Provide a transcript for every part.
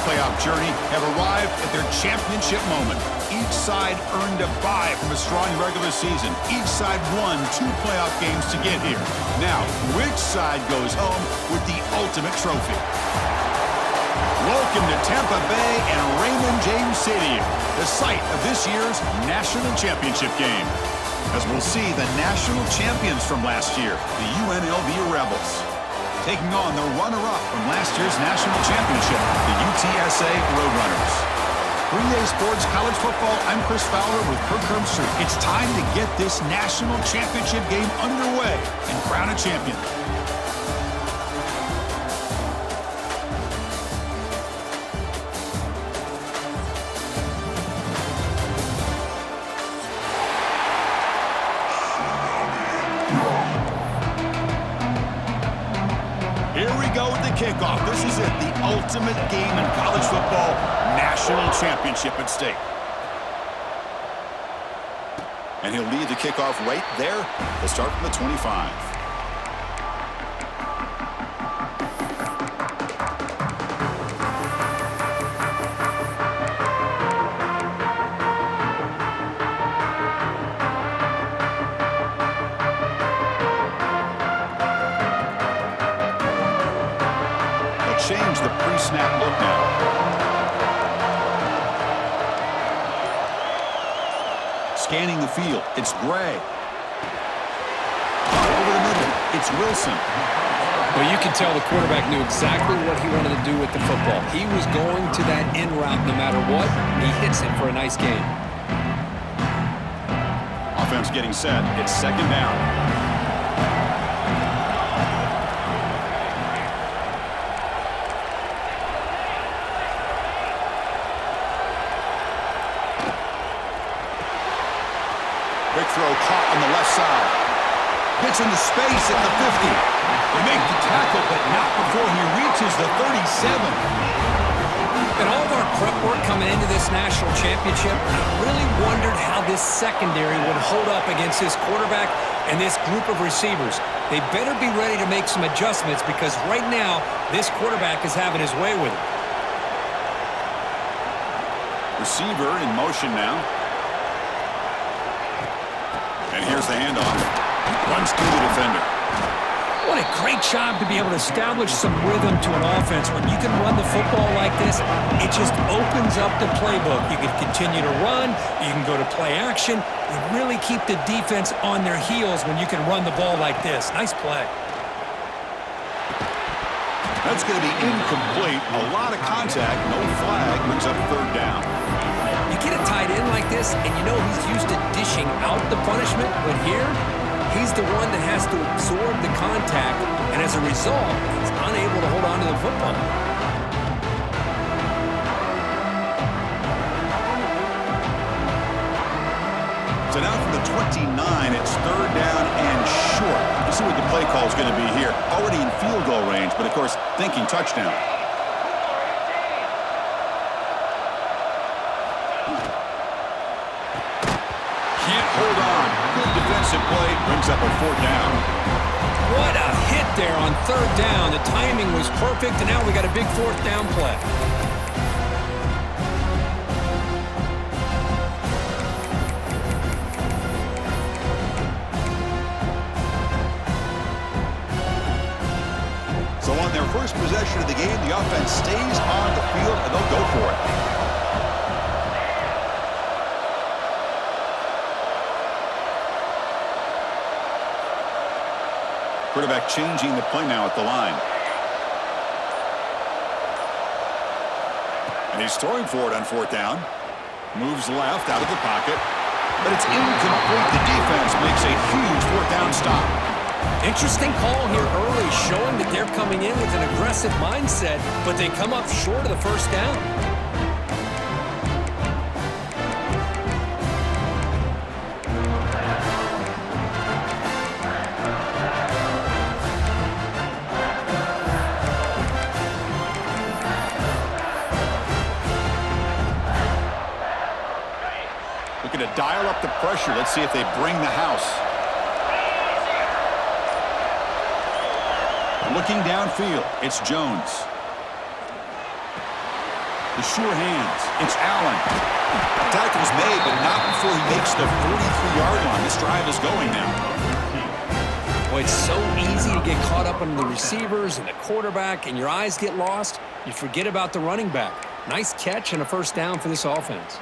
playoff journey have arrived at their championship moment. Each side earned a bye from a strong regular season. Each side won 2 playoff games to get here. Now, which side goes home with the ultimate trophy? Welcome to Tampa Bay and Raymond James Stadium, the site of this year's national championship game. As we'll see the national champions from last year, the UNLV Rebels, taking on the runner-up from last year's national championship, the UTSA Roadrunners. Green Day Sports College Football, I'm Chris Fowler with Kirk Herbstreit. It's time to get this national championship game underway and crown a champion. Kickoff. This is it, the ultimate game in college football, national championship at stake. And he'll lead the kickoff right there. They'll start from the 25. Change the pre-snap look now. Scanning the field, it's Gray. Over the middle, it's Wilson. Well, you can tell the quarterback knew exactly what he wanted to do with the football. He was going to that in route no matter what. He hits it for a nice gain. Offense getting set. It's second down. Quick throw caught on the left side. Gets into space at the 50. They make the tackle, but not before he reaches the 37. And all of our prep work coming into this national championship, I really wondered how this secondary would hold up against this quarterback and this group of receivers. They better be ready to make some adjustments because right now, this quarterback is having his way with it. Receiver in motion now. And here's the handoff. Runs through the defender. What a great job to be able to establish some rhythm to an offense. When you can run the football like this, it just opens up the playbook. You can continue to run. You can go to play action. You really keep the defense on their heels when you can run the ball like this. Nice play. That's going to be incomplete. A lot of contact. No flag. Brings up third down. You get a tight end like this, and you know he's used to dishing out the punishment, but here, he's the one that has to absorb the contact, and as a result, he's unable to hold on to the football. So now from the 29, it's third down and short. Let's see what the play call is going to be here. Already in field goal range, but of course, thinking touchdown. Can't hold on. Good defensive play. Brings up a fourth down. What a hit there on third down. The timing was perfect, and now we got a big fourth down play. So on their first possession of the game, the offense stays on the field, and they'll go for it. Quarterback changing the play now at the line. And he's throwing for it on fourth down. Moves left out of the pocket. But it's incomplete. The defense makes a huge fourth down stop. Interesting call here early, showing that they're coming in with an aggressive mindset, but they come up short of the first down. Looking to dial up the pressure. Let's see if they bring the house. Looking downfield, it's Jones. The sure hands. It's Allen. Tackle's made, but not before he makes the 43-yard line. This drive is going now. Well, it's so easy to get caught up on the receivers and the quarterback, and your eyes get lost. You forget about the running back. Nice catch and a first down for this offense.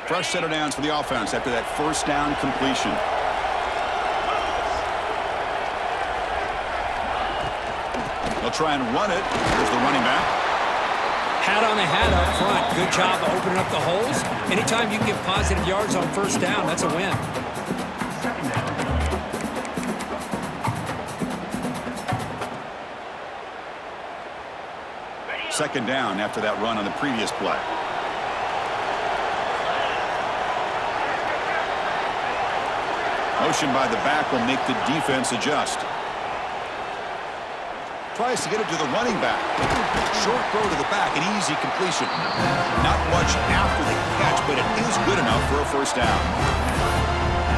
Fresh set of downs for the offense after that first down completion. They'll try and run it. Here's the running back. Hat on a hat up front. Good job of opening up the holes. Anytime you can get positive yards on first down, that's a win. Second down after that run on the previous play. Motion by the back will make the defense adjust. Tries to get it to the running back. Short throw to the back, an easy completion. Not much after the catch, but it is good enough for a first down.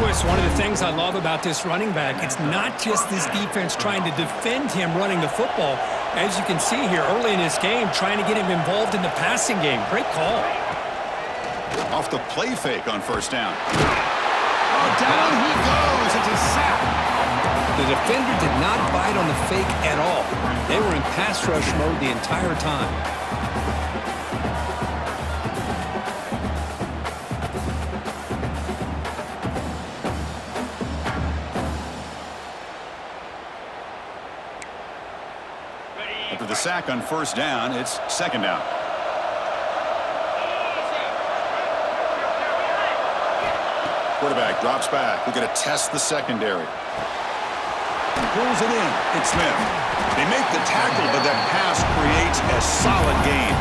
It's one of the things I love about this running back. It's not just this defense trying to defend him running the football. As you can see here early in this game, trying to get him involved in the passing game. Great call. Off the play fake on first down. Oh, down he goes. It's a sack. The defender did not bite on the fake at all. They were in pass rush mode the entire time. After the sack on first down, it's second down. Quarterback drops back. We're going to test the secondary. Pulls it in. It's Smith. They make the tackle, but that pass creates a solid gain.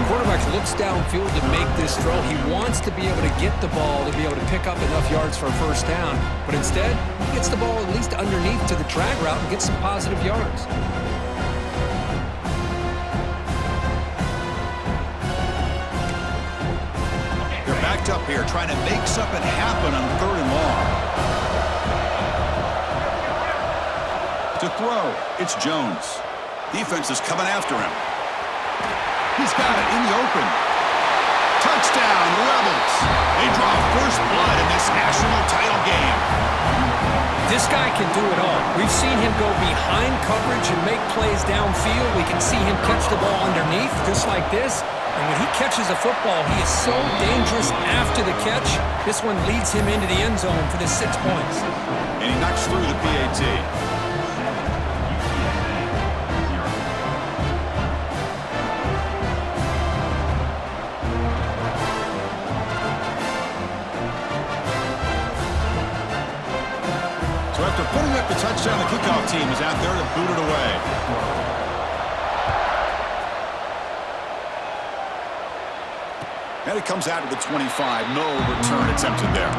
Quarterback looks downfield to make this throw. He wants to be able to get the ball to be able to pick up enough yards for a first down, but instead, he gets the ball at least underneath to the drag route and gets some positive yards. They're backed up here, trying to make something happen on third and long. To throw, it's Jones. Defense is coming after him. He's got it in the open. Touchdown, Rebels. They draw first blood in this national title game. This guy can do it all. We've seen him go behind coverage and make plays downfield. We can see him catch the ball underneath, just like this. And when he catches a football, he is so dangerous after the catch. This one leads him into the end zone for the 6 points. And he knocks through the PAT. So after putting up the touchdown, the kickoff team is out there to boot it away. And it comes out to the 25. No return attempted there.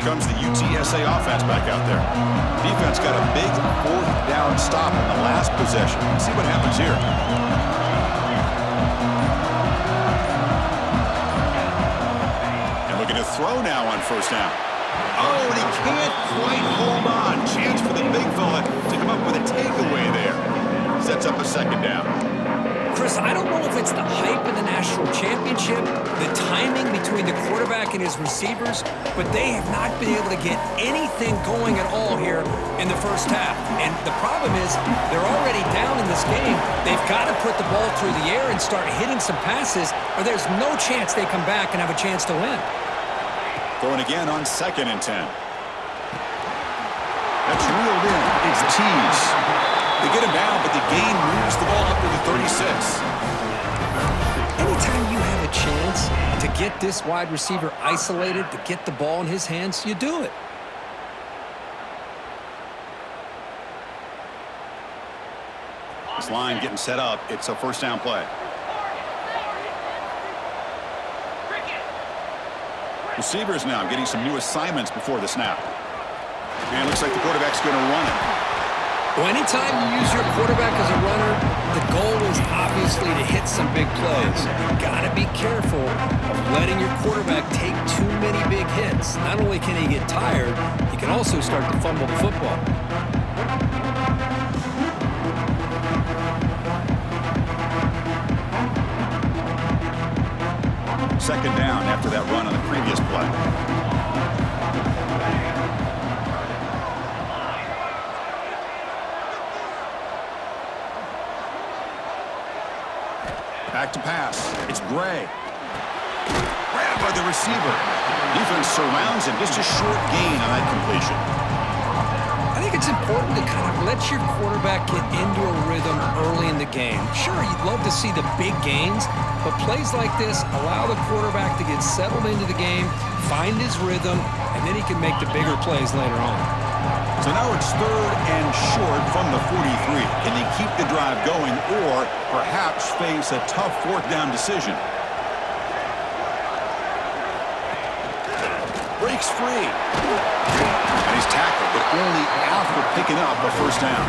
Comes the UTSA offense back out there. Defense got a big fourth down stop in the last possession. Let's see what happens here. And looking to throw now on first down. Oh, and he can't quite hold on. Chance for the big fella to come up with a takeaway there. Sets up a second down. Chris, I don't know if it's the hype of the national championship, the timing between the quarterback and his receivers, but they have not been able to get anything going at all here in the first half. And the problem is they're already down in this game. They've got to put the ball through the air and start hitting some passes, or there's no chance they come back and have a chance to win. Throwing again on 2nd and 10. That's reeled in. It's Tease. They get him down, but the gain moves the ball up to the 36. Anytime you have a chance to get this wide receiver isolated, to get the ball in his hands, you do it. This line getting set up. It's a first down play. Receivers now getting some new assignments before the snap. And looks like the quarterback's going to run it. Well, anytime you use your quarterback as a runner, the goal is obviously to hit some big plays. You've got to be careful of letting your quarterback take too many big hits. Not only can he get tired, he can also start to fumble the football. Second down after that run on the previous play. Back to pass. It's Gray. Grabbed by the receiver. Defense surrounds him. Just a short gain on that completion. I think it's important to kind of let your quarterback get into a rhythm early in the game. Sure, you'd love to see the big gains, but plays like this allow the quarterback to get settled into the game, find his rhythm, and then he can make the bigger plays later on. So now it's third and short from the 43. Can they keep the drive going or perhaps face a tough fourth down decision? Breaks free. And he's tackled, but only after picking up a first down.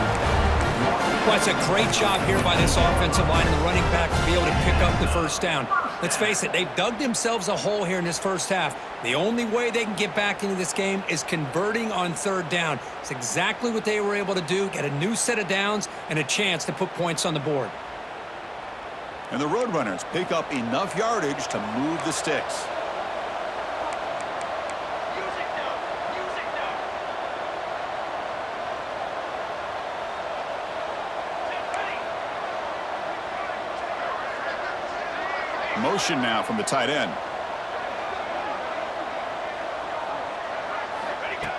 Well, it's a great job here by this offensive line and the running back to be able to pick up the first down. Let's face it, they've dug themselves a hole here in this first half. The only way they can get back into this game is converting on third down. It's exactly what they were able to do, get a new set of downs and a chance to put points on the board. And the Roadrunners pick up enough yardage to move the sticks. Motion now from the tight end.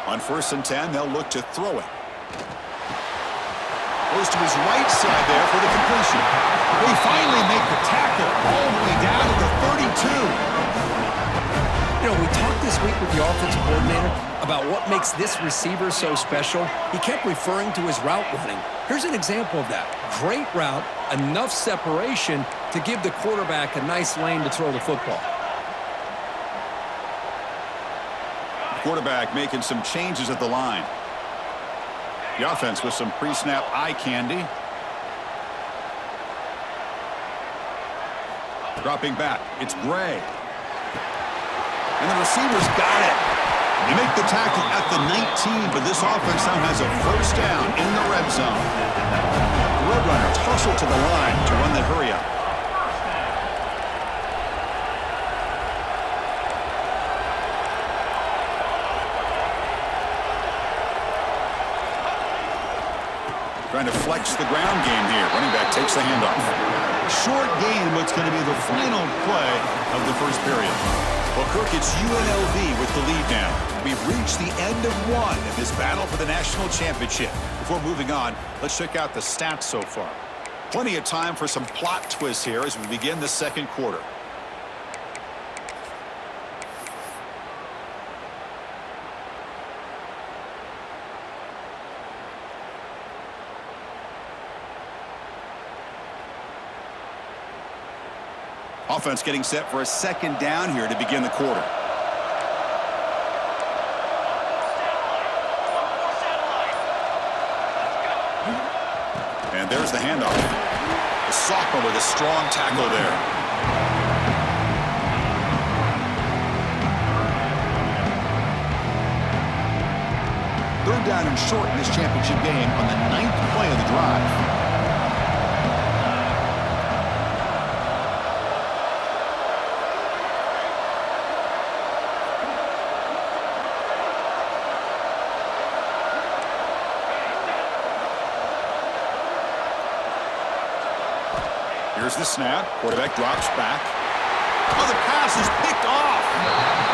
On 1st and 10, they'll look to throw it. Goes to his right side there for the completion. They finally make the tackle all the way down to the 32. You know, we talked this week with the offensive coordinator about what makes this receiver so special. He kept referring to his route running. Here's an example of that. Great route, enough separation to give the quarterback a nice lane to throw the football. Quarterback making some changes at the line. The offense with some pre-snap eye candy. Dropping back, it's Gray. And the receiver's got it. They make the tackle at the 19, but this offense now has a first down in the red zone. The Roadrunners hustle to the line to run the hurry-up. Trying to flex the ground game here. Running back takes the handoff. Short gain, what's going to be the final play of the first period. Well, Kirk, it's UNLV with the lead now. We've reached the end of one in this battle for the national championship. Before moving on, let's check out the stats so far. Plenty of time for some plot twists here as we begin the second quarter. Offense getting set for a second down here to begin the quarter. And there's the handoff. The sophomore with a strong tackle there. Third down and short in this championship game on the 9th play of the drive. Here's the snap. Quarterback drops back. Oh, the pass is picked off.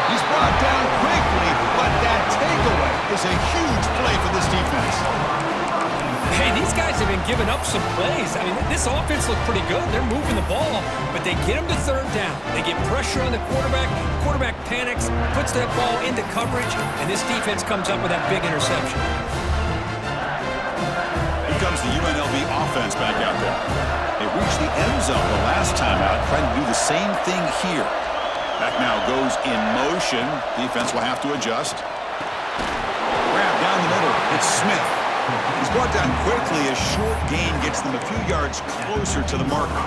He's brought down quickly, but that takeaway is a huge play for this defense. Hey, these guys have been giving up some plays. I mean, this offense looked pretty good. They're moving the ball, but they get them to third down. They get pressure on the quarterback. Quarterback panics, puts that ball into coverage, and this defense comes up with that big interception. Here comes the UNLV offense back out there. They reached the end zone the last time out, trying to do the same thing here. Back now goes in motion. Defense will have to adjust. Grab down the It's Smith. He's brought down quickly. A short gain gets them a few yards closer to the marker.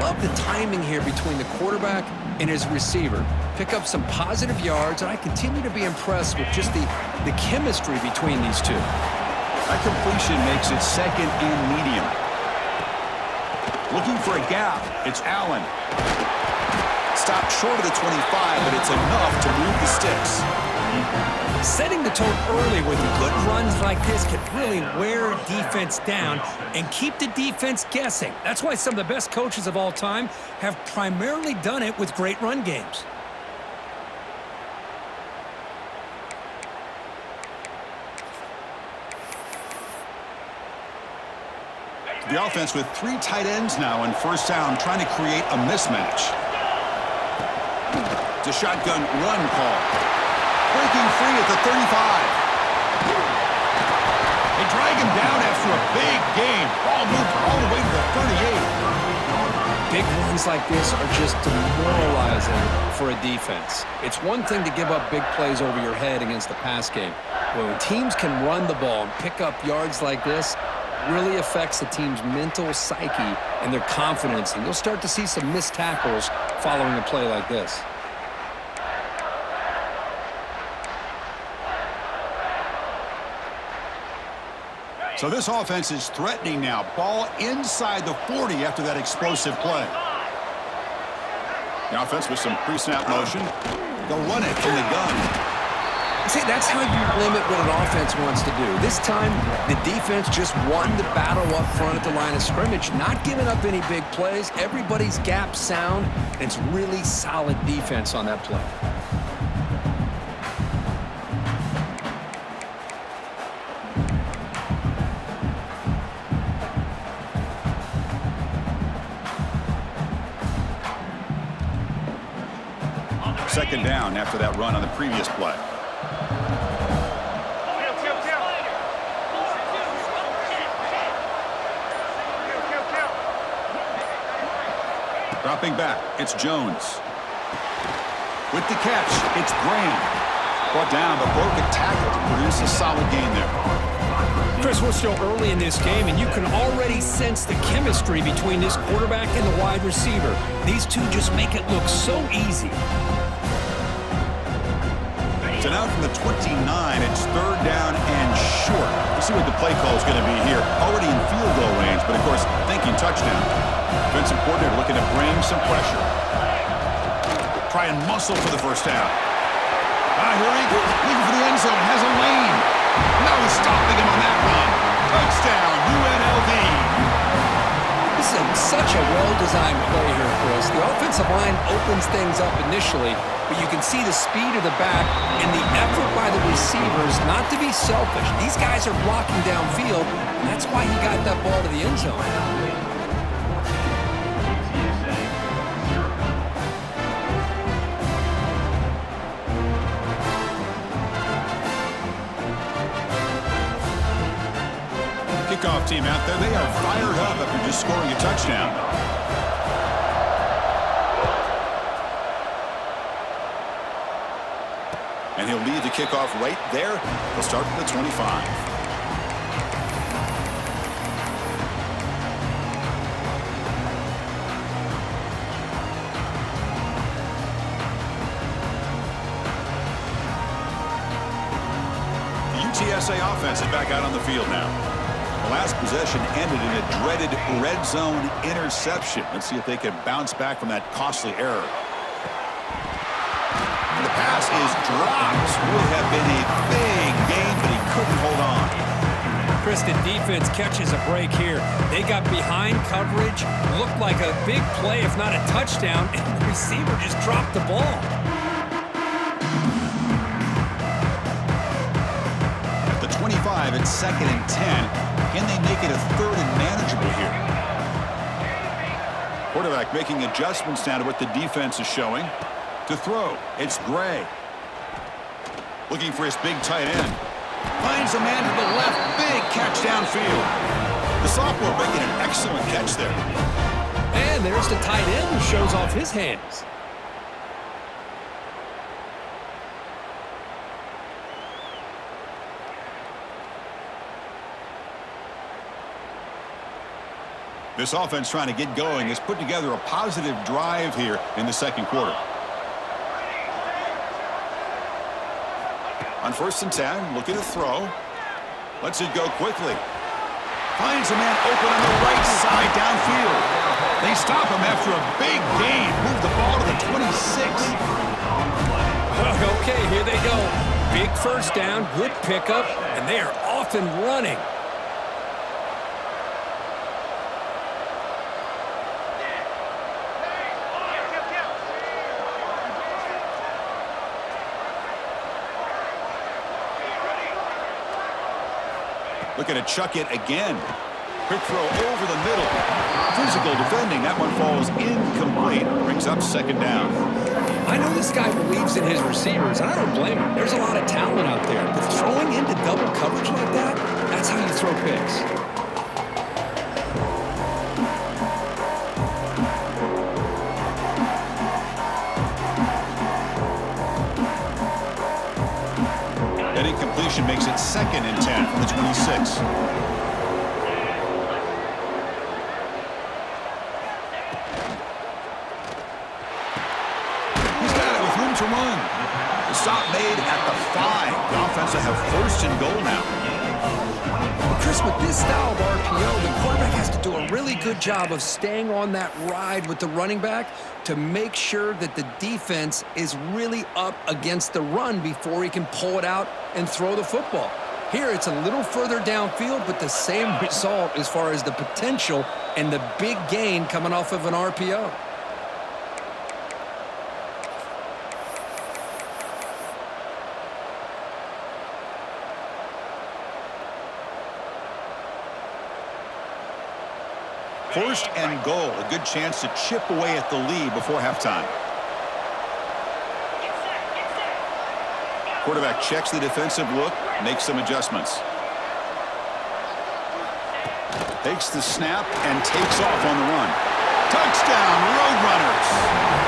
Love the timing here between the quarterback and his receiver. Pick up some positive yards, and I continue to be impressed with just the chemistry between these two. That completion makes it second and medium. Looking for a gap. It's Allen. Stopped short of the 25, but it's enough to move the sticks. Setting the tone early with good runs like this can really wear defense down and keep the defense guessing. That's why some of the best coaches of all time have primarily done it with great run games. The offense with 3 tight ends now in first down, trying to create a mismatch. It's a shotgun run call. Breaking free at the 35. They drag him down after a big gain. Ball moved all the way to the 38. Big runs like this are just demoralizing for a defense. It's one thing to give up big plays over your head against the pass game. But when teams can run the ball and pick up yards like this, really affects the team's mental psyche and their confidence. And you'll start to see some missed tackles following a play like this. So this offense is threatening now. Ball inside the 40 after that explosive play. The offense with some pre-snap motion. They'll run it from the gun. See, that's how you limit what an offense wants to do. This time, the defense just won the battle up front at the line of scrimmage, not giving up any big plays. Everybody's gap sound, and it's really solid defense on that play. Second down after that run on the previous play. Dropping back, it's Jones. With the catch, it's Graham. Brought down, but broke a tackle to produce a solid gain there. Chris, we're still early in this game, and you can already sense the chemistry between this quarterback and the wide receiver. These two just make it look so easy. So now from the 29, it's third down and short. Let's see what the play call is going to be here. Already in field goal range, but of course, thinking touchdown. Defensive coordinator looking to bring some pressure. Try and muscle for the first down. Here he goes. Looking for the end zone. Has a lane. No stopping him on that run. Touchdown, UNLV. This is such a well-designed play here, Chris. The offensive line opens things up initially, but you can see the speed of the back and the effort by the receivers not to be selfish. These guys are blocking downfield, and that's why he got that ball to the end zone. Kickoff team out there. They are fired up after just scoring a touchdown. And he'll lead the kickoff right there. He'll start from the 25. The UTSA offense is back out on the field now. The last possession ended in a dreaded red zone interception. Let's see if they can bounce back from that costly error. And the pass is dropped. Would have been a big gain, but he couldn't hold on. Chris, the defense catches a break here. They got behind coverage, looked like a big play, if not a touchdown, and the receiver just dropped the ball. At the 25, it's second and 10. Can they make it a third and manageable here? Quarterback making adjustments now to what the defense is showing. To throw, it's Gray. Looking for his big tight end. Finds a man to the left. Big catch downfield. The sophomore making an excellent catch there. And there's the tight end who shows off his hands. This offense trying to get going has put together a positive drive here in the second quarter. On 1st and 10, looking to throw. Lets it go quickly. Finds a man open on the right side downfield. They stop him after a big gain. Move the ball to the 26. Okay, here they go. Big first down, good pickup, and they are off and running. Looking to chuck it again. Quick throw over the middle. Physical defending. That one falls incomplete. Brings up 2nd down. I know this guy believes in his receivers, and I don't blame him. There's a lot of talent out there. But throwing into double coverage like that, that's how you throw picks. That incompletion makes it 2nd and 10 from the 26. He's got it with room to run. The stop made at the 5. The offense will have 1st and goal now. Chris, with this style of RPO, the quarterback has to do a really good job of staying on that ride with the running back to make sure that the defense is really up against the run before he can pull it out and throw the football. Here, it's a little further downfield, but the same result as far as the potential and the big gain coming off of an RPO. First and goal, a good chance to chip away at the lead before halftime. Quarterback checks the defensive look, makes some adjustments. Takes the snap and takes off on the run. Touchdown, Roadrunners,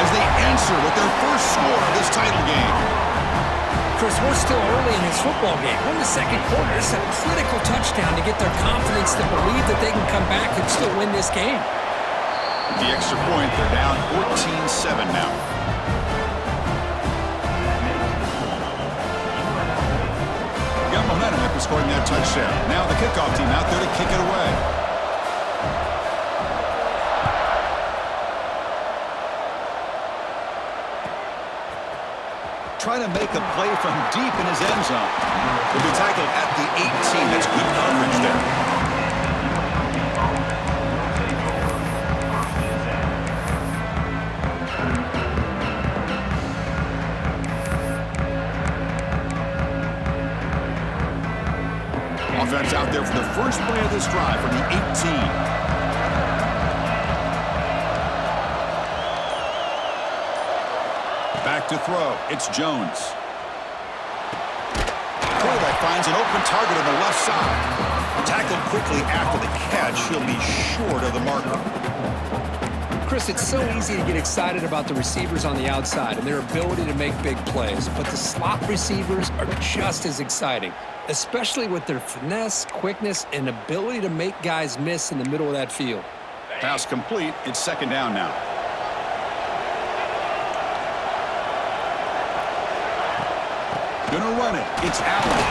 as they answer with their first score of this title game. Chris, we're still early in this football game. We're in the second quarter. It's a critical touchdown to get their confidence to believe that they can come back and still win this game. With the extra point, they're down 14-7 now. Got momentum after scoring that touchdown. Now the kickoff team out there to kick it away. Trying to make a play from deep in his end zone. Will be tackled at the 18. That's good coverage there. Offense out there for the first play of this drive from the 18. Back to throw. It's Jones. Quarterback finds an open target on the left side. Tackled quickly after the catch. He'll be short of the marker. Chris, it's so easy to get excited about the receivers on the outside and their ability to make big plays, but the slot receivers are just as exciting, especially with their finesse, quickness, and ability to make guys miss in the middle of that field. Pass complete. It's 2nd down now. Gonna run it. It's Allen.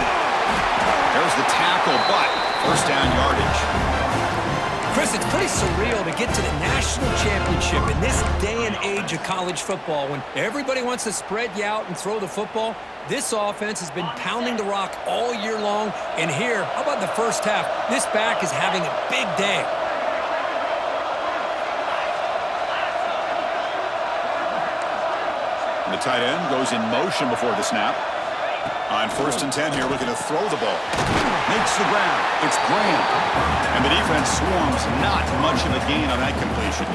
There's the tackle, but 1st down yardage. Chris, it's pretty surreal to get to the national championship in this day and age of college football when everybody wants to spread you out and throw the football. This offense has been pounding the rock all year long, and here, how about the first half? This back is having a big day. The tight end goes in motion before the snap. On 1st and 10 here, looking to throw the ball. Makes the ground. It's Graham. And the defense swarms. Not much of a gain on that completion.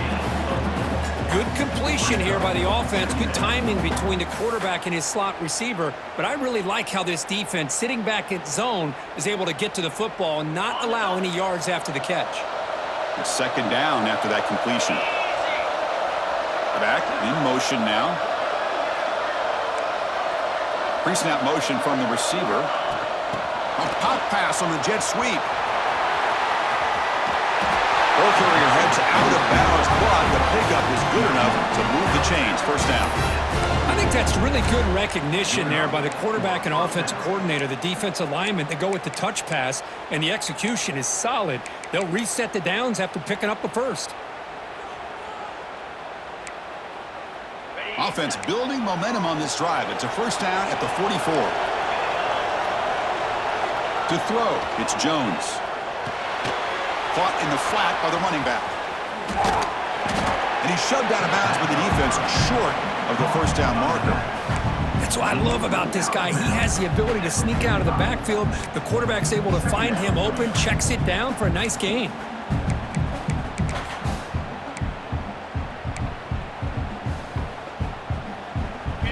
Good completion here by the offense. Good timing between the quarterback and his slot receiver. But I really like how this defense, sitting back in zone, is able to get to the football and not allow any yards after the catch. It's 2nd down after that completion. Back in motion now. Pre-snap motion from the receiver. A pop pass on the jet sweep. Ball carrier heads out of bounds, but the pickup is good enough to move the chains. First down. I think that's really good recognition there by the quarterback and offensive coordinator, the defensive lineman. They go with the touch pass, and the execution is solid. They'll reset the downs after picking up the first. Offense building momentum on this drive. It's a first down at the 44. To throw, it's Jones. Caught in the flat by the running back. And he's shoved out of bounds by the defense short of the first down marker. That's what I love about this guy. He has the ability to sneak out of the backfield. The quarterback's able to find him open, checks it down for a nice gain.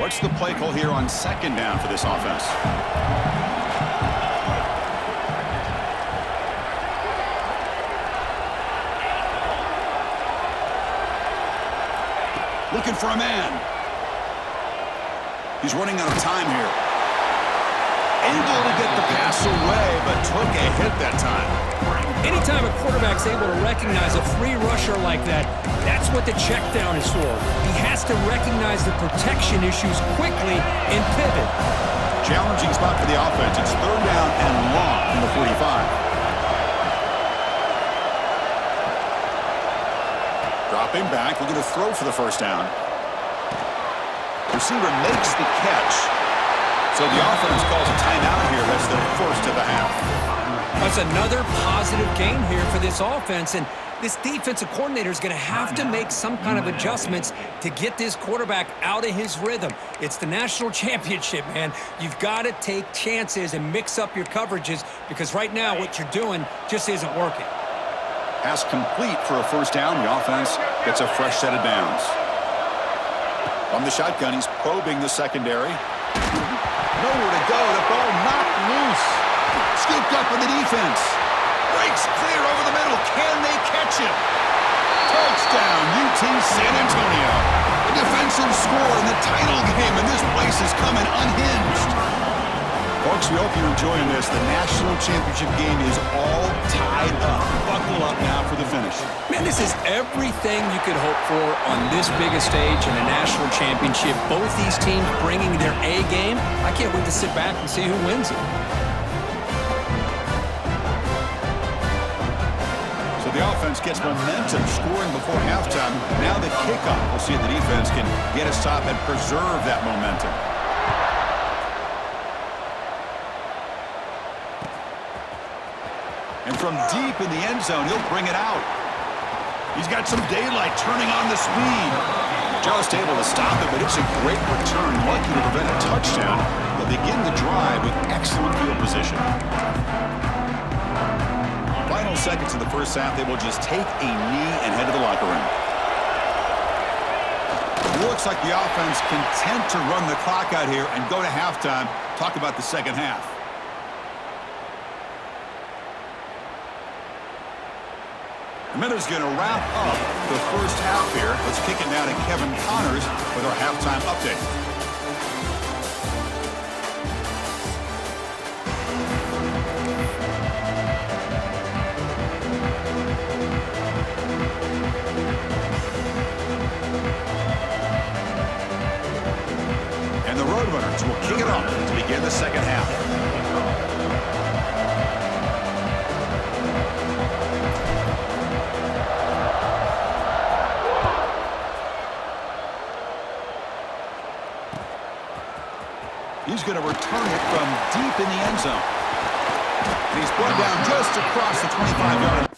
What's the play call here on second down for this offense? Looking for a man. He's running out of time here. Able to get the pass away, but took a hit that time. Anytime a quarterback's able to recognize a free rusher like that, that's what the check down is for. He has to recognize the protection issues quickly and pivot. Challenging spot for the offense. It's third down and long from the 45. Dropping back, looking to throw for the first down. Receiver makes the catch. So the offense calls a timeout here. That's their first of the half. That's another positive gain here for this offense, and this defensive coordinator is going to have to make some kind of adjustments to get this quarterback out of his rhythm. It's the national championship, man. You've got to take chances and mix up your coverages because right now what you're doing just isn't working. Pass complete for a first down. The offense gets a fresh set of downs. From the shotgun, he's probing the secondary. Nowhere to go. The ball knocked loose. Scooped up in the defense. Breaks clear over the middle. Can they catch him? Touchdown, UT San Antonio. A defensive score in the title game, and this place is coming unhinged. Folks, we hope you're enjoying this. The national championship game is all tied up. Buckle up now for the finish. Man, this is everything you could hope for on this biggest stage in a national championship. Both these teams bringing their A game. I can't wait to sit back and see who wins it. So the offense gets momentum, scoring before halftime. Now the kickoff. We'll see if the defense can get a stop and preserve that momentum. And from deep in the end zone, he'll bring it out. He's got some daylight turning on the speed. Just able to stop it, but it's a great return. Lucky to prevent a touchdown. They'll begin the drive with excellent field position. Final seconds of the first half, they will just take a knee and head to the locker room. Looks like the offense content to run the clock out here and go to halftime. Talk about the second half. The Miners going to wrap up the first half here. Let's kick it now to Kevin Connors with our halftime update. And the Roadrunners will kick it off to begin the second half. He's going to return it from deep in the end zone. And he's brought down just across the 25-yard line.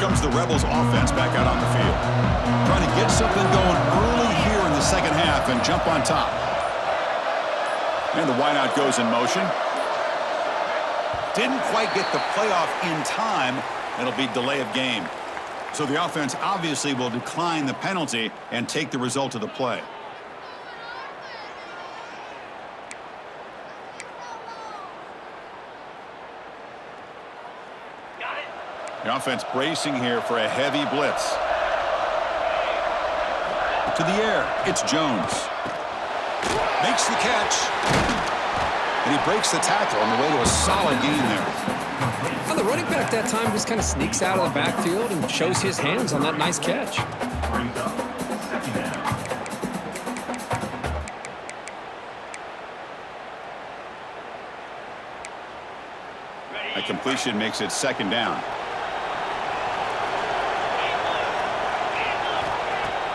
comes the Rebels offense back out on the field. Trying to get something going early here in the second half and jump on top. And the wideout goes in motion. Didn't quite get the playoff in time. It'll be delay of game. So the offense obviously will decline the penalty and take the result of the play. The offense bracing here for a heavy blitz. To the air, it's Jones. Makes the catch. And he breaks the tackle on the way to a solid gain there. Well, the running back that time just kind of sneaks out of the backfield and shows his hands on that nice catch. A completion makes it second down.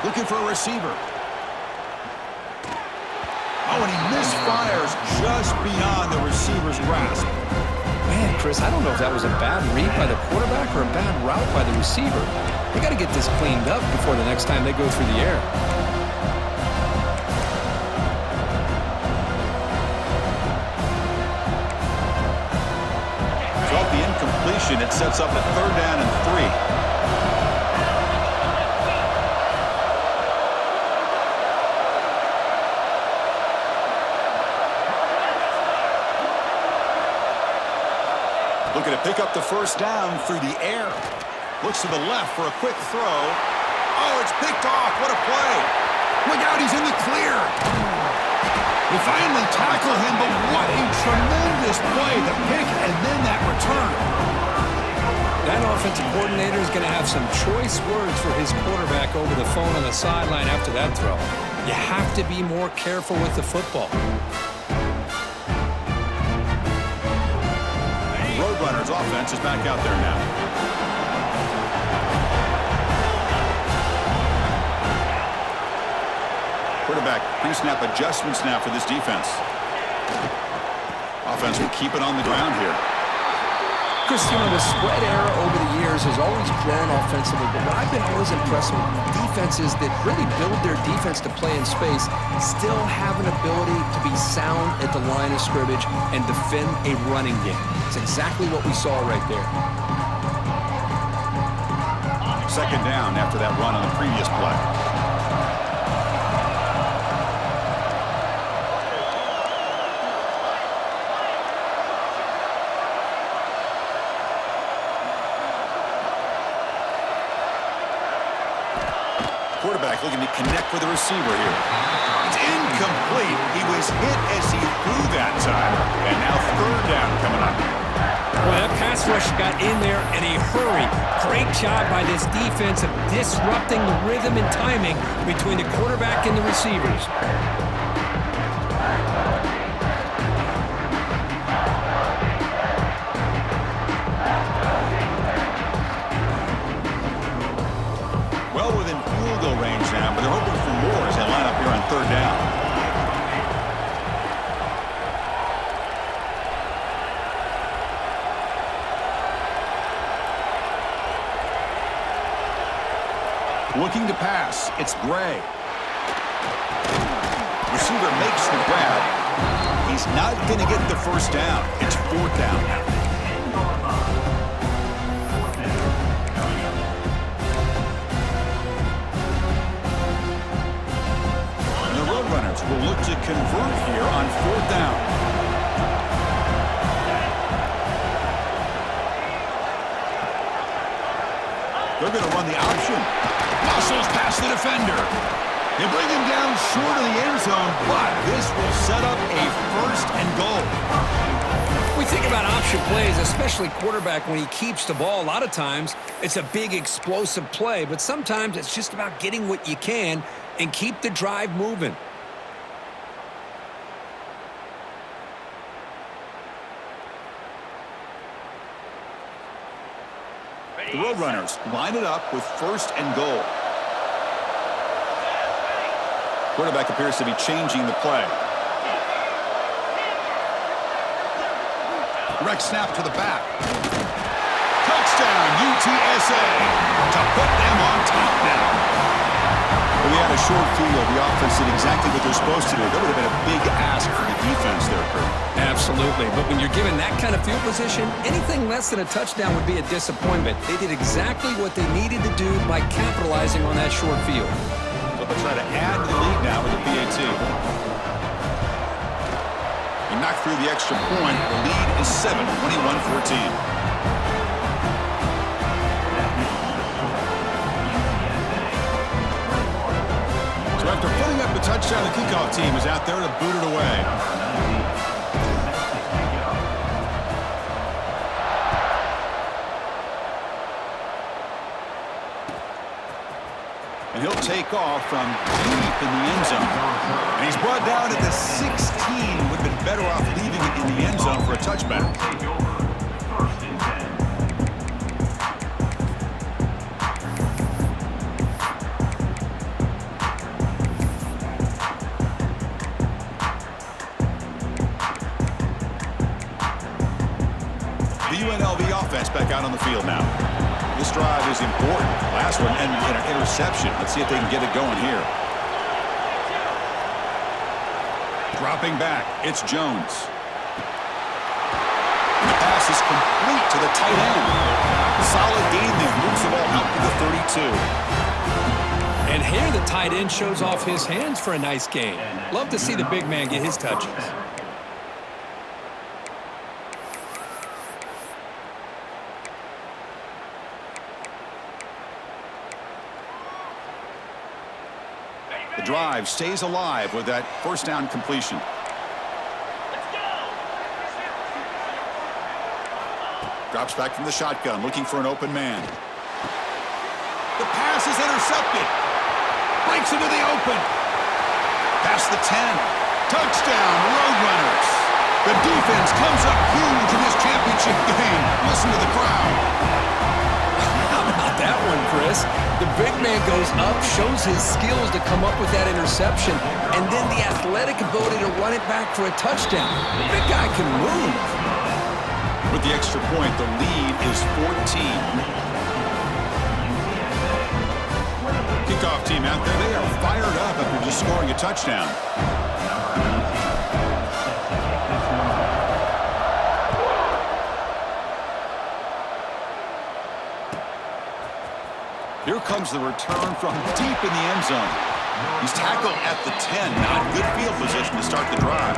Looking for a receiver. Oh, and he misfires just beyond the receiver's grasp. Man, Chris, I don't know if that was a bad read by the quarterback or a bad route by the receiver. They got to get this cleaned up before the next time they go through the air. So off the incompletion, it sets up a 3rd down and 3. Looking to pick up the first down through the air. Looks to the left for a quick throw. Oh, it's picked off. What a play. Look out, he's in the clear. They finally tackle him, but what a tremendous play. The pick and then that return. That offensive coordinator is going to have some choice words for his quarterback over the phone on the sideline after that throw. You have to be more careful with the football. Roadrunners offense is back out there now. Quarterback pre-snap adjustments now for this defense. Offense will keep it on the ground here. Chris, you know, the spread era over the years has always grown offensively, but what I've been always impressed with defenses that really build their defense to play in space still have an ability to be sound at the line of scrimmage and defend a running game. It's exactly what we saw right there. Second down after that run on the previous play. Quarterback looking to connect with the receiver here. It's incomplete. He was hit as he threw that time. And now 3rd down coming up. Well, that pass rush got in there in a hurry. Great job by this defense of disrupting the rhythm and timing between the quarterback and the receivers. Well within field goal range now, but they're hoping for more as they line up here on 3rd down. Looking to pass, it's Gray. Receiver makes the grab. He's not going to get the first down. It's 4th down now. Will look to convert here on 4th down. They're going to run the option. Muscles past the defender. They bring him down short of the end zone, but this will set up a 1st and goal. We think about option plays, especially quarterback when he keeps the ball. A lot of times, it's a big explosive play, but sometimes it's just about getting what you can and keep the drive moving. The Roadrunners line it up with 1st and goal. Quarterback appears to be changing the play. Direct snap to the back. Touchdown, UTSA. short field, the offense did exactly what they're supposed to do. That would have been a big ask for the defense there, Kurt. Absolutely. But when you're given that kind of field position, anything less than a touchdown would be a disappointment. They did exactly what they needed to do by capitalizing on that short field. So they'll try to add to the lead now with a PAT. He knocked through the extra point. The lead is 7, 21-14. So after putting up a touchdown, the kickoff team is out there to boot it away. And he'll take off from deep in the end zone. And he's brought down at the 16. Would have been better off leaving it in the end zone for a touchback. The UNLV offense back out on the field now. This drive is important. Last one ended in an interception. Let's see if they can get it going here. Dropping back, it's Jones. And the pass is complete to the tight end. Solid gain there. Moves the ball out to the 32. And here the tight end shows off his hands for a nice gain. Love to see the big man get his touches. The drive stays alive with that first down completion. Drops back from the shotgun, looking for an open man. The pass is intercepted. Breaks into the open. Past the 10. Touchdown, Roadrunners. The defense comes up huge in this championship game. Listen to the crowd. How about that one, Chris? The big man goes up, shows his skills to come up with that interception, and then the athletic ability to run it back for a touchdown. The big guy can move. With the extra point, the lead is 14. Kickoff team out there, they are fired up after just scoring a touchdown. Here comes the return from deep in the end zone. He's tackled at the 10. Not good field position to start the drive.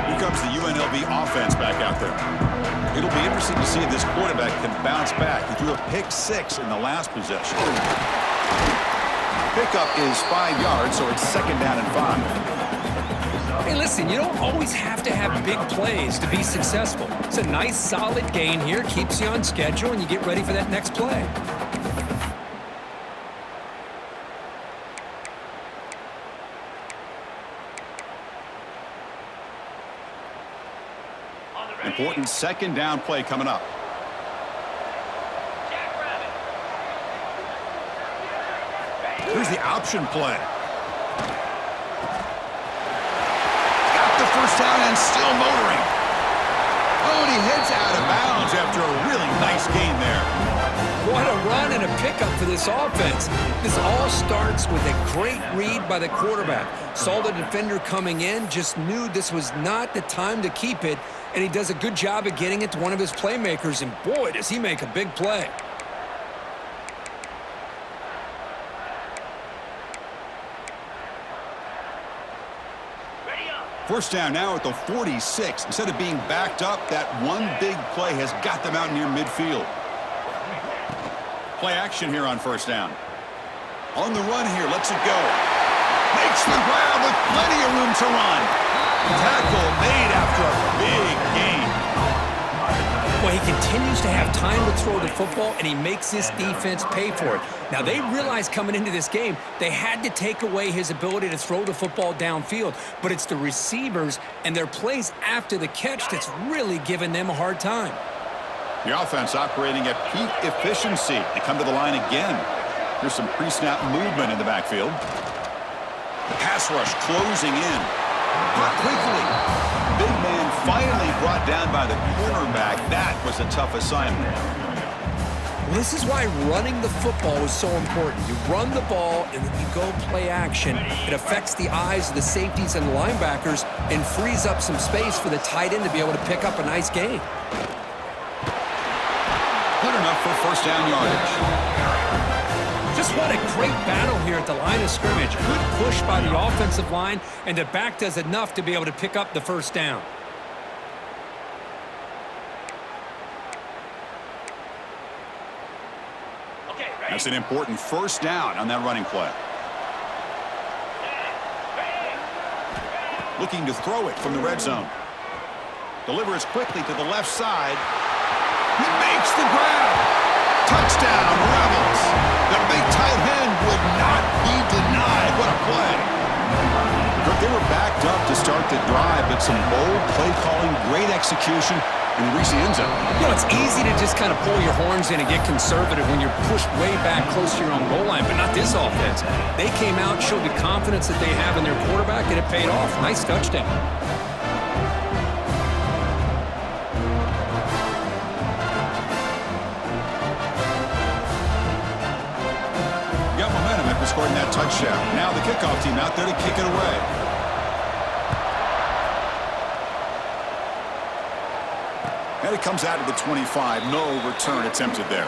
Here comes the UNLV offense back out there. It'll be interesting to see if this quarterback can bounce back. He threw a pick-6 in the last possession. Pickup is 5 yards, so it's 2nd down and 5. Hey, listen, you don't always have to have big plays to be successful. It's a nice, solid gain here, keeps you on schedule, and you get ready for that next play. Important 2nd down play coming up. Here's the option play. Got the first down and still motoring. Oh, and he heads out of bounds after a really nice gain there. What a run and a pickup for this offense. This all starts with a great read by the quarterback. Saw the defender coming in, just knew this was not the time to keep it, and he does a good job of getting it to one of his playmakers, and boy, does he make a big play. First down now at the 46. Instead of being backed up, that one big play has got them out near midfield. Play action here on first down. On the run here, lets it go. Makes the grab with plenty of room to run. Tackle made after a big gain. Well, he continues to have time to throw the football, and he makes this defense pay for it. Now, they realized coming into this game they had to take away his ability to throw the football downfield, but it's the receivers and their plays after the catch that's really giving them a hard time. The offense operating at peak efficiency. They come to the line again. There's some pre-snap movement in the backfield. The pass rush closing in. Caught quickly. Big man finally brought down by the cornerback. That was a tough assignment. This is why running the football is so important. You run the ball and then you go play action. It affects the eyes of the safeties and linebackers and frees up some space for the tight end to be able to pick up a nice gain. Good enough for first down yardage. Just what a great battle here at the line of scrimmage. Good push by the offensive line, and the back does enough to be able to pick up the first down. That's an important first down on that running play. Looking to throw it from the red zone. Delivers quickly to the left side. He makes the grab. Touchdown, Rebels. The big tight end would not be denied. What a play. They were backed up to start the drive, but some bold play calling, great execution, and reach the end zone. You know, it's easy to just kind of pull your horns in and get conservative when you're pushed way back close to your own goal line, but not this offense. They came out, showed the confidence that they have in their quarterback, and it paid off. Nice touchdown. Got momentum after scoring that touchdown. Now the kickoff team out there to kick it away. And it comes out of the 25. No return attempted there.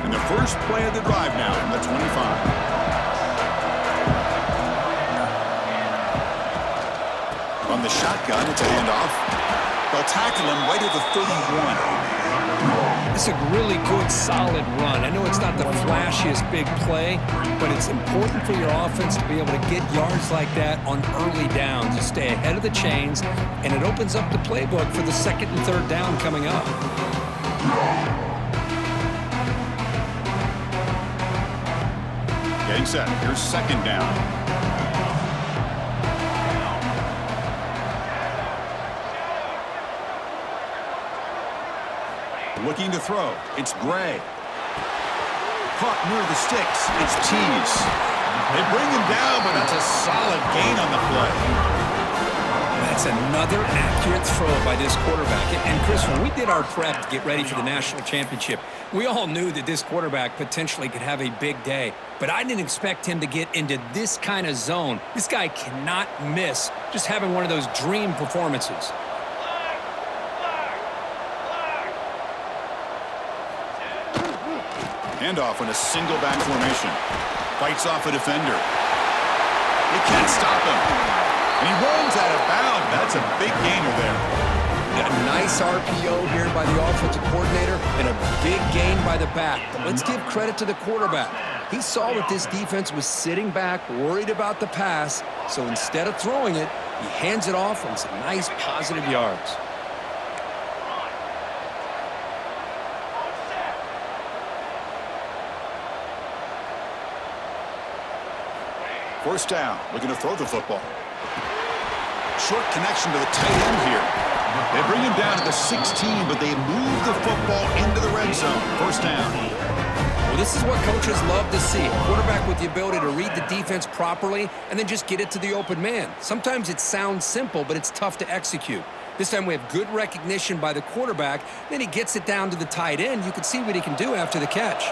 And the first play of the drive now from the 25. On the shotgun, it's a handoff. They'll tackle him right at the 31. It's a really good, solid run. I know it's not the flashiest big play, but it's important for your offense to be able to get yards like that on early downs. You stay ahead of the chains, and it opens up the playbook for the second and third down coming up. Getting set. Here's second down. Looking to throw. It's Gray. Caught near the sticks. It's Tease. They bring him down, but that's a solid gain on the play. That's another accurate throw by this quarterback. And Chris, when we did our prep to get ready for the national championship, we all knew that this quarterback potentially could have a big day. But I didn't expect him to get into this kind of zone. This guy cannot miss just having one of those dream performances. Handoff in a single back formation. Fights off a defender. They can't stop him. And he runs out of bounds. That's a big gainer there. A nice RPO here by the offensive coordinator and a big gain by the back. But let's give credit to the quarterback. He saw that this defense was sitting back, worried about the pass. So instead of throwing it, he hands it off on some nice positive yards. First down, looking to throw the football. Short connection to the tight end here. They bring him down to the 16, but they move the football into the red zone. First down. Well, this is what coaches love to see. A quarterback with the ability to read the defense properly and then just get it to the open man. Sometimes it sounds simple, but it's tough to execute. This time we have good recognition by the quarterback. Then he gets it down to the tight end. You can see what he can do after the catch.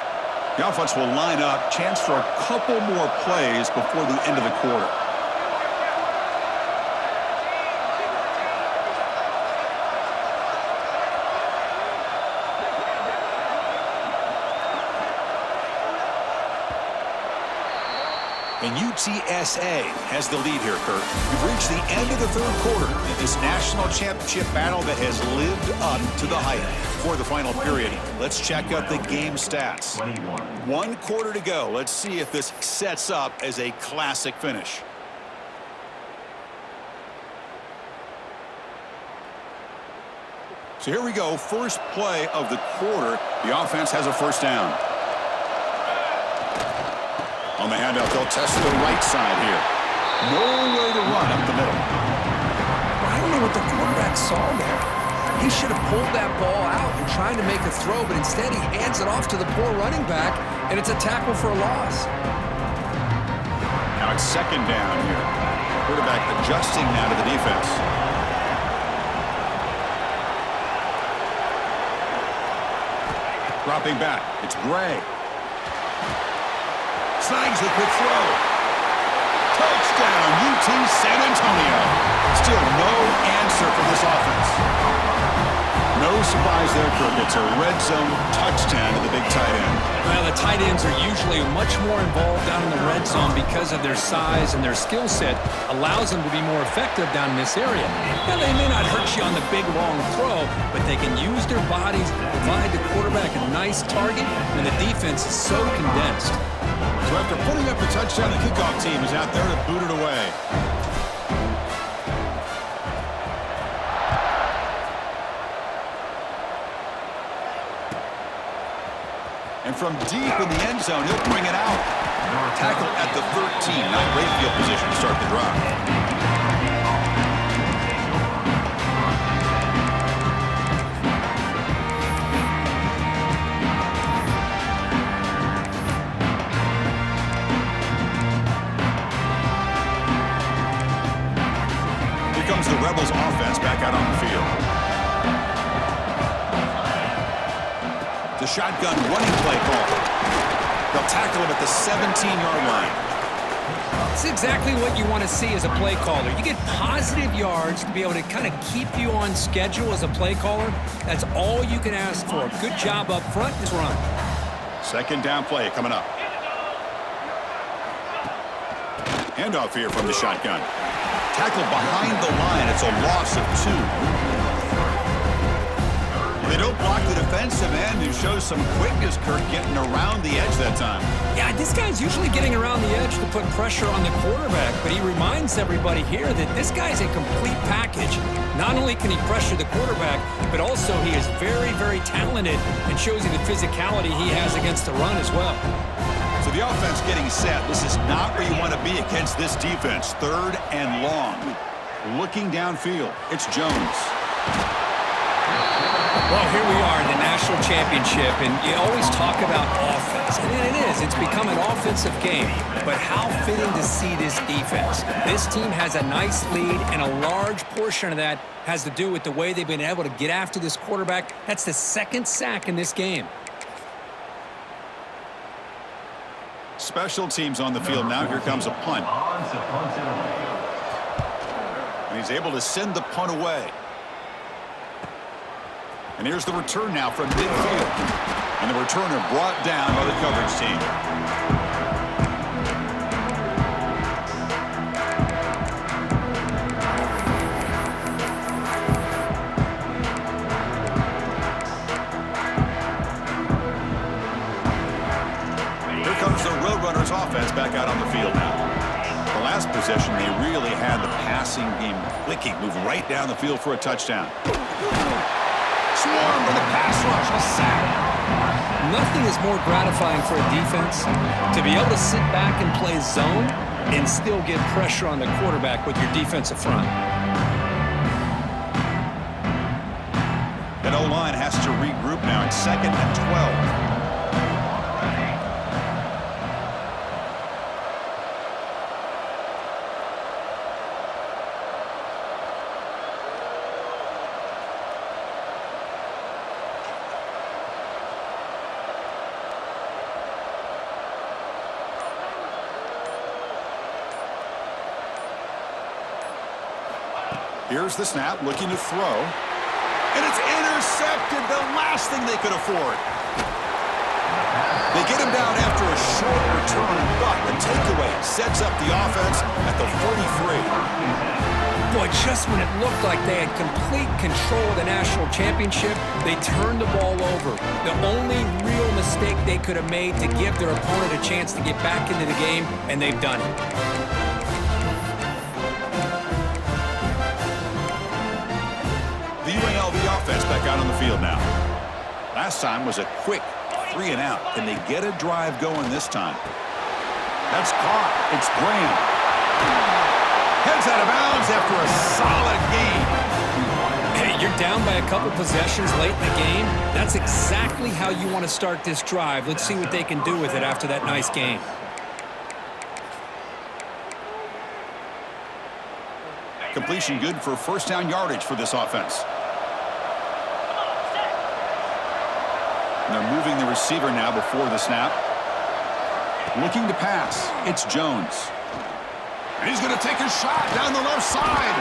The offense will line up. Chance for a couple more plays before the end of the quarter. And UTSA has the lead here, Kurt. We've reached the end of the third quarter in this national championship battle that has lived up to the hype. For the final period, let's check out the game stats. 1 quarter to go. Let's see if this sets up as a classic finish. So here we go, first play of the quarter. The offense has a first down. On the handout, they'll test the right side here. No way to run up the middle. I don't know what the quarterback saw there. He should have pulled that ball out and tried to make a throw, but instead he hands it off to the poor running back, and it's a tackle for a loss. Now it's second down here. Quarterback adjusting now to the defense. Dropping back, it's Gray. Snags the quick throw. Touchdown, UT San Antonio. Still no answer for this offense. No surprise there, Kirk. It's a red zone touchdown to the big tight end. Well, the tight ends are usually much more involved down in the red zone because of their size and their skill set allows them to be more effective down in this area. Now, they may not hurt you on the big, long throw, but they can use their bodies to provide the quarterback a nice target when the defense is so condensed. So after putting up the touchdown, the kickoff team is out there to boot it away. And from deep in the end zone, he'll bring it out. Tackle at the 13. Not great field position to start the drive. Here comes the Rebels offense back out on the field. The shotgun running play call. They'll tackle him at the 17-yard line. It's exactly what you want to see as a play caller. You get positive yards to be able to kind of keep you on schedule as a play caller. That's all you can ask for. Good job up front. Just run. Second down play coming up. Handoff here from the shotgun. Tackle behind the line. It's a loss of 2. They don't block the defensive end, who shows some quickness, Kirk, getting around the edge that time. Yeah, this guy's usually getting around the edge to put pressure on the quarterback, but he reminds everybody here that this guy's a complete package. Not only can he pressure the quarterback, but also he is very, very talented and shows you the physicality he has against the run as well. So the offense getting set. This is not where you want to be against this defense. Third and long. Looking downfield, it's Jones. Well, here we are in the national championship, and you always talk about offense. And it is. It's become an offensive game. But how fitting to see this defense. This team has a nice lead, and a large portion of that has to do with the way they've been able to get after this quarterback. That's the second sack in this game. Special teams on the field now. Here comes a punt. And he's able to send the punt away. And here's the return now from midfield. And the returner brought down by the coverage team. Here comes the Roadrunners offense back out on the field now. The last possession, they really had the passing game clicking. Move right down the field for a touchdown. Swarm with a pass rush, a sack. Nothing is more gratifying for a defense to be able to sit back and play zone and still get pressure on the quarterback with your defensive front. That O-line has to regroup now. It's 2nd and 12. Here's the snap, looking to throw. And it's intercepted, the last thing they could afford. They get him down after a short return, but the takeaway sets up the offense at the 43. Boy, just when it looked like they had complete control of the national championship, they turned the ball over. The only real mistake they could have made to give their opponent a chance to get back into the game, and they've done it. The UNLV offense back out on the field now. Last time was a quick 3 and out. Can they get a drive going this time? That's caught. It's Graham. Heads out of bounds after a solid game. Hey, you're down by a couple possessions late in the game. That's exactly how you want to start this drive. Let's see what they can do with it after that nice game. Completion good for first down yardage for this offense. And they're moving the receiver now before the snap. Looking to pass. It's Jones. And he's going to take a shot down the left side.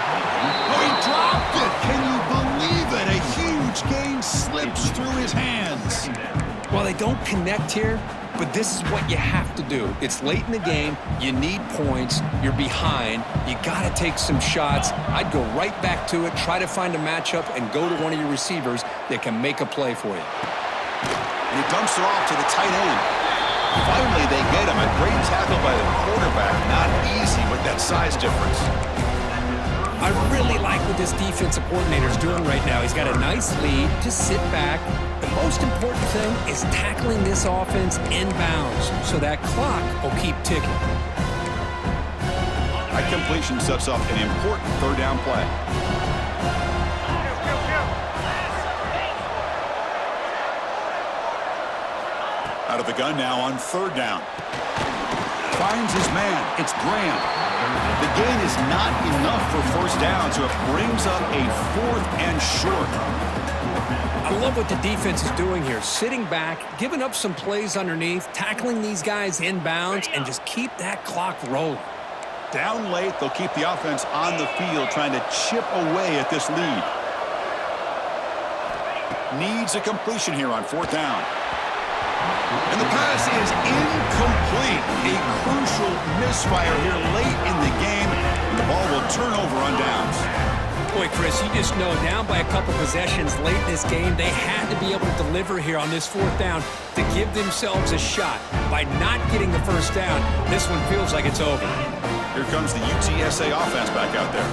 Oh, he dropped it. Can you believe it? A huge gain slips through his hands. Well, they don't connect here, but this is what you have to do. It's late in the game. You need points. You're behind. You got to take some shots. I'd go right back to it, try to find a matchup, and go to one of your receivers that can make a play for you. And he dumps it off to the tight end. Finally, they get him. A great tackle by the quarterback. Not easy with that size difference. I really like what this defensive coordinator is doing right now. He's got a nice lead. Just sit back. The most important thing is tackling this offense inbounds so that clock will keep ticking. That completion sets up an important third down play. Out of the gun now on third down. Finds his man. It's Graham. The gain is not enough for first down, so it brings up a 4th and short. I love what the defense is doing here. Sitting back, giving up some plays underneath, tackling these guys inbounds, and just keep that clock rolling. Down late, they'll keep the offense on the field trying to chip away at this lead. Needs a completion here on 4th down. And the pass is incomplete. A crucial misfire here late in the game. And the ball will turn over on downs. Boy, Chris, you just know down by a couple possessions late in this game, they had to be able to deliver here on this 4th down to give themselves a shot. By not getting the first down, this one feels like it's over. Here comes the UTSA offense back out there.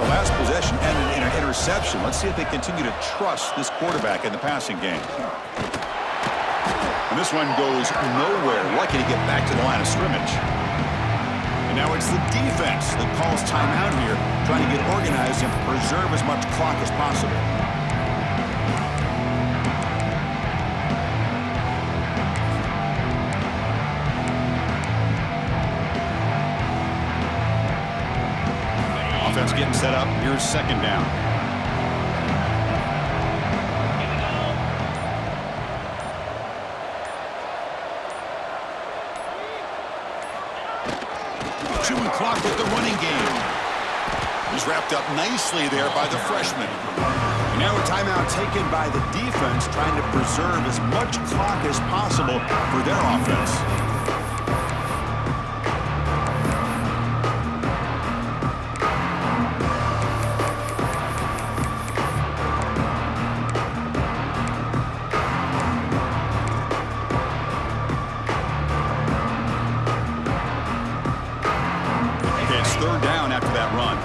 The last possession ended in an interception. Let's see if they continue to trust this quarterback in the passing game. And this one goes nowhere. Lucky to get back to the line of scrimmage. And now it's the defense that calls timeout here, trying to get organized and preserve as much clock as possible. Offense getting set up. Here's second down. Chewing clock with the running game. He's wrapped up nicely there by the freshman. And now a timeout taken by the defense, trying to preserve as much clock as possible for their offense. Third down after that run.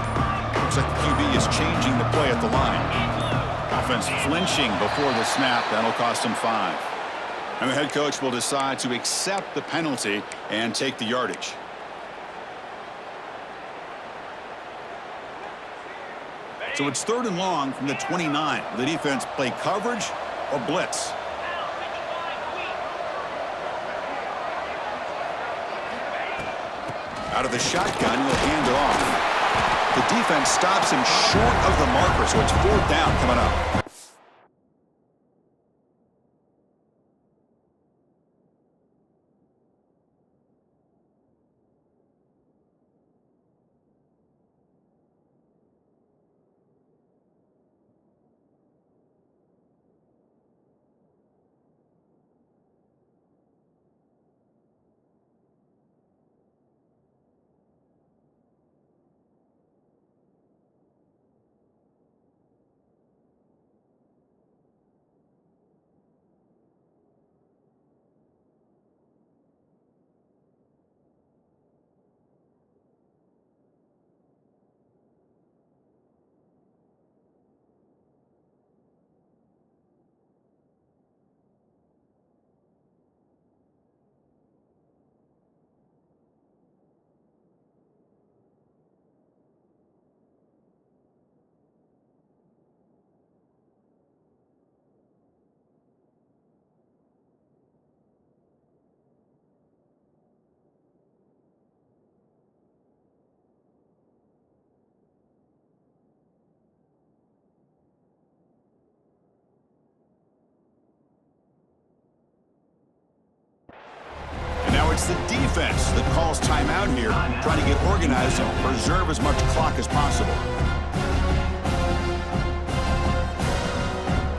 Looks like the QB is changing the play at the line. Offense flinching before the snap. That'll cost him 5. And the head coach will decide to accept the penalty and take the yardage. So it's 3rd and long from the 29. Will the defense play coverage or blitz? Out of the shotgun, he'll hand it off. The defense stops him short of the marker, so it's 4th down coming up. it's the defense that calls timeout here, trying to get organized and preserve as much clock as possible.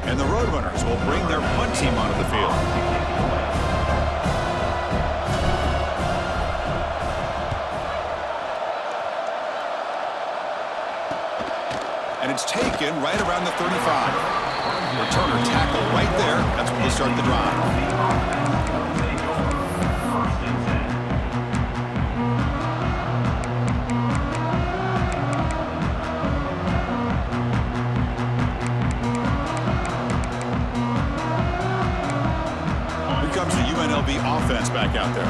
And the Roadrunners will bring their punt team onto the field. And it's taken right around the 35. Returner tackle right there. That's when they start the drive. Offense back out there.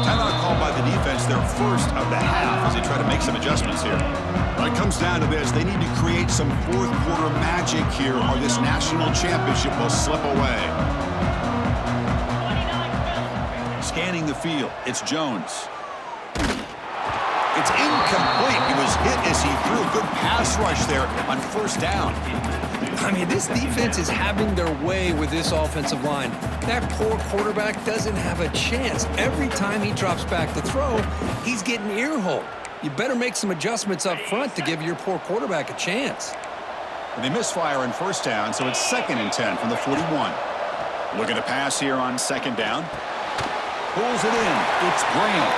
Timeout called by the defense, their first of the half, as they try to make some adjustments here. When it comes down to this, they need to create some fourth quarter magic here, or this national championship will slip away. Scanning the field, it's Jones. It's incomplete. He was hit as he threw a good pass rush there on first down. I mean, this defense is having their way with this offensive line. That poor quarterback doesn't have a chance. Every time he drops back to throw, he's getting ear-holed. You better make some adjustments up front to give your poor quarterback a chance. And they misfire on first down, so it's 2nd and 10 from the 41. Looking to pass here on 2nd down. Pulls it in. It's Graham.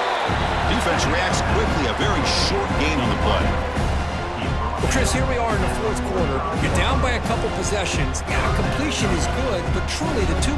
Defense reacts quickly. A very short gain on the play. Well, Chris, here we are in the fourth quarter. You're down by a couple possessions. Yeah, completion is good, but truly the two